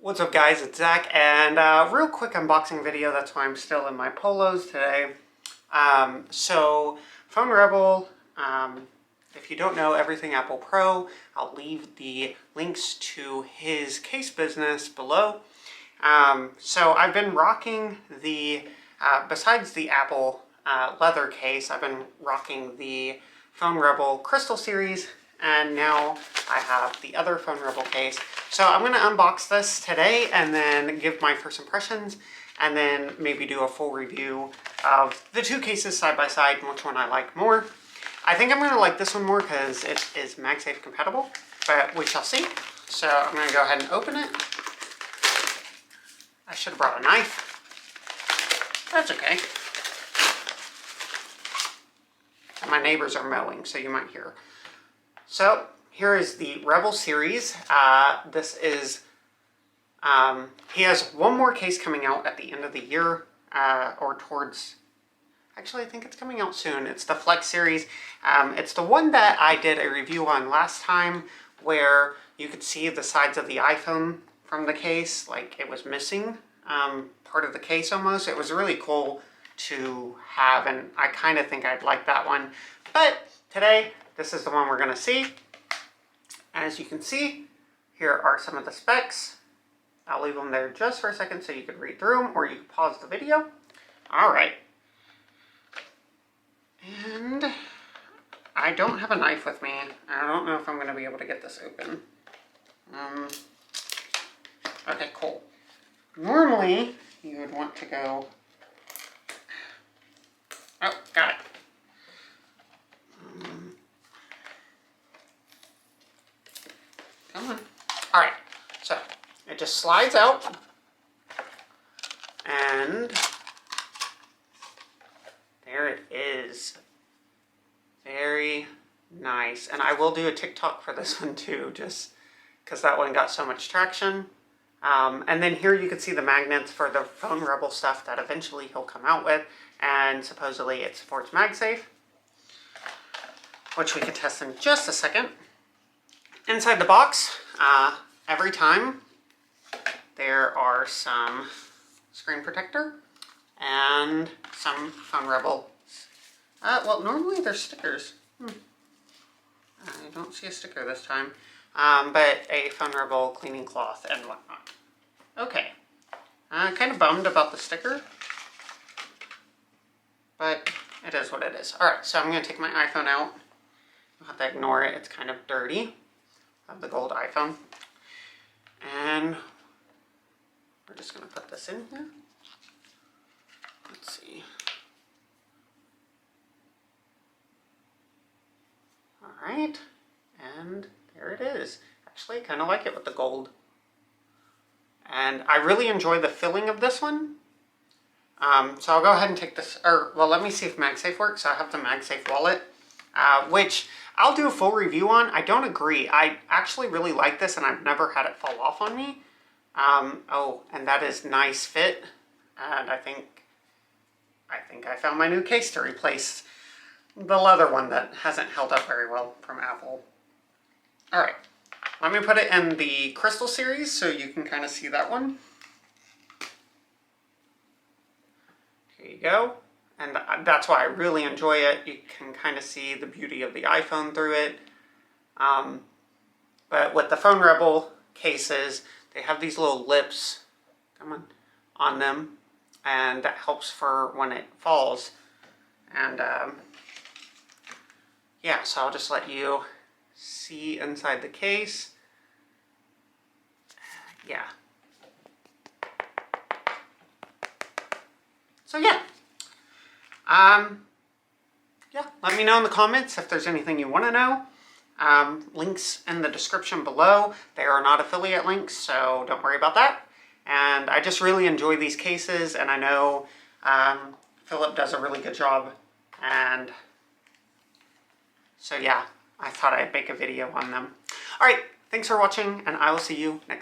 What's up guys, it's Zach, and real quick unboxing video. That's why I'm still in my polos today. So PhoneRebel, if you don't know everything Apple Pro, I'll leave the links to his case business below. So I've been rocking the, besides the Apple leather case, I've been rocking the PhoneRebel Crystal series, and now I have the other PhoneRebel case. So I'm going to unbox this today and then give my first impressions, and then maybe do a full review of the two cases side by side and which one I like more. I think I'm going to like this one more because it is MagSafe compatible, but we shall see. So I'm going to go ahead and open it. I should have brought a knife. That's okay. My neighbors are mowing, so you might hear. So here is the Rebel series. This is, he has one more case coming out at the end of the year, or towards, actually I think it's coming out soon. It's the Flex series. It's the one that I did a review on last time, where you could see the sides of the iPhone from the case, like it was missing part of the case almost. It was really cool to have, and I kind of think I'd like that one. But today, this is the one we're going to see. As you can see, here are some of the specs. I'll leave them there just for a second so you could read through them, or you can pause the video. All right. And I don't have a knife with me. I don't know if I'm going to be able to get this open. Okay, cool. Normally, you would want to go... Oh, got it. Come on. All right, so it just slides out, and there it is. Very nice. And I will do a TikTok for this one too, just because that one got so much traction. And then here you can see the magnets for the PhoneRebel stuff that eventually he'll come out with, and supposedly it supports MagSafe, which we can test in just a second. Inside the box, every time, there are some screen protector and some PhoneRebel. Well, normally they're stickers. I don't see a sticker this time, but a PhoneRebel cleaning cloth and whatnot. Okay, I'm kind of bummed about the sticker, but it is what it is. All right, so I'm going to take my iPhone out. I'll have to ignore it. It's kind of dirty. Of the gold iPhone. And we're just going to put this in here. Let's see. All right. And there it is. Actually, I kind of like it with the gold. And I really enjoy the filling of this one. So I'll go ahead and take this, or well, let me see if MagSafe works. So I have the MagSafe wallet, which I'll do a full review on. I don't agree. I actually really like this, and I've never had it fall off on me. Oh, and that is nice fit. And I think I found my new case to replace the leather one that hasn't held up very well from Apple. All right, let me put it in the Crystal series so you can kind of see that one. Here you go. And that's why I really enjoy it. You can kind of see the beauty of the iPhone through it. But with the PhoneRebel cases, they have these little lips, on them. And that helps for when it falls. And yeah, so I'll just let you see inside the case. Yeah. So yeah. Yeah, let me know in the comments if there's anything you want to know. Links in the description below. They are not affiliate links, so don't worry about that. And I just really enjoy these cases, and I know Philip does a really good job. And so yeah, I thought I'd make a video on them. All right, thanks for watching, and I will see you next time.